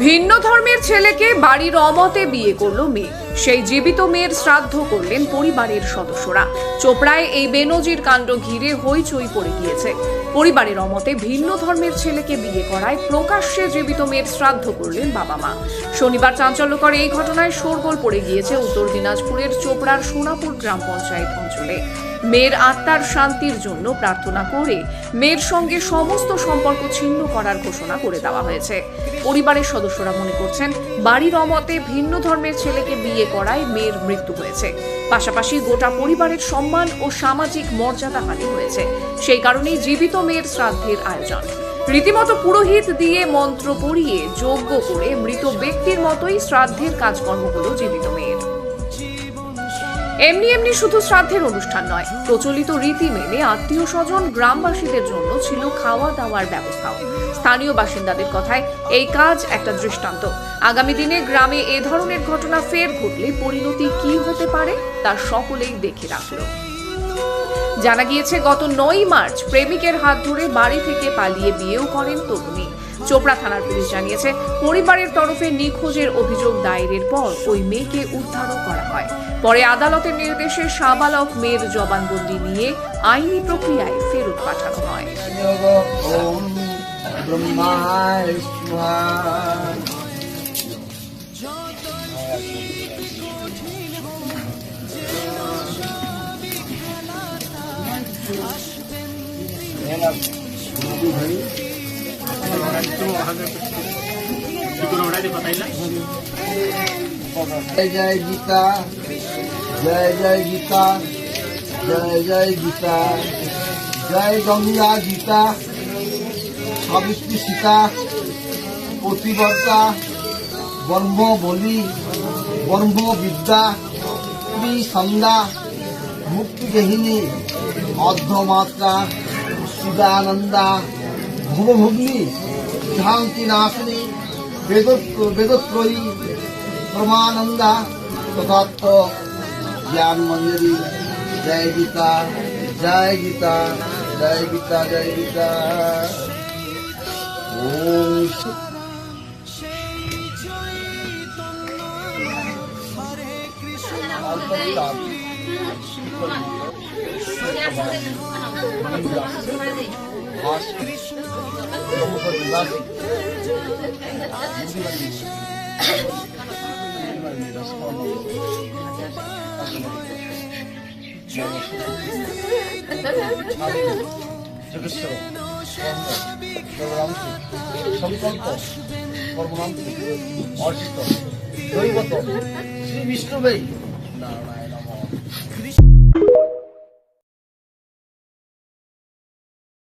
ভিন্ন ধর্মের ছেলেকে বাড়ির অমতে বিয়ে করলো মেয়ে, সেই জীবিত মেয়ের শ্রাদ্ধ করলেন পরিবারের সদস্যরা। চোপড়ায় এই বেনজির কাণ্ড ঘিরে হইচই পড়ে গিয়েছে। পরিবারের অমতে ভিন্ন ধর্মের ছেলেকে বিয়ে করায় প্রকাশ্যে জীবিত মেয়ের শ্রাদ্ধ করলেন বাবা মা। শনিবার চাঞ্চল্যকর এই ঘটনায় শোরগোল পড়ে গিয়েছে উত্তর দিনাজপুরের চোপড়ার সোনাপুর গ্রাম পঞ্চায়েত অঞ্চলে। মেয়ের আত্মার শান্তির জন্য প্রার্থনা করে মেয়ের সঙ্গে সমস্ত সম্পর্ক ছিন্ন করার ঘোষণা করে দেওয়া হয়েছে। পরিবারের সদস্যরা মনে করছেন বাড়ির অমতে ভিন্ন ধর্মের ছেলেকে বিয়ে করায় মেয়ের মৃত্যু হয়েছে, পাশাপাশি গোটা পরিবারের সম্মান ও সামাজিক মর্যাদাহানি হয়েছে। সেই কারণেই জীবিত মেয়ের শ্রাদ্ধের আয়োজন। রীতিমতো পুরোহিত দিয়ে মন্ত্র পড়িয়ে যজ্ঞ করে মৃত ব্যক্তির মতোই শ্রাদ্ধের কাজকর্মগুলো জীবিত মেয়ের। এমনি শুধু শ্রাদ্ধের অনুষ্ঠান নয়, প্রচলিত রীতি মেনে আত্মীয় স্বজন গ্রামবাসীদের জন্য ছিল খাওয়া দাওয়ার ব্যবস্থাও। স্থানীয় বাসিন্দাদের কথায় এই কাজ একটা দৃষ্টান্ত। আগামী দিনে গ্রামে এ ধরনের ঘটনা ফের ঘটলে পরিণতি কি হতে পারে তা সকলেই দেখে রাখলো। জানা গিয়েছে গত 9 মার্চ প্রেমিকের হাত ধরে বাড়ি থেকে পালিয়ে বিয়েও করেন তরুণী। চোপড়া থানার পুলিশ জানিয়েছে পরিবারের তরফে নিখোঁজের অভিযোগ দায়েরের পর ওই মেয়েকে উদ্ধারও করা হয়। পরে আদালতের নির্দেশে সাবালক মেয়ের জবানবন্দি নিয়ে আইনি প্রক্রিয়ায় ফেরত পাঠানো হয়। जय जय गीता, जय जय गीता, जय जय गीता, जय गंगा गीता, सावित्री सीता, पतिव्रता, ब्रह्म बलि, ब्रह्म विद्या, त्रिसंध्या, मुक्ति गहिनी, अर्धमात्रा, सुदानंदा, भवभुग्नि, शांति नाशिनी, वेदत्रयी, परमानंदा, तथात्म ज्ञान मंजरी। जय गीता, जय गीता, जय गीता, जय गीता। ओम संकल्प कर्मनाम अर्चित दैवत श्री विष्णु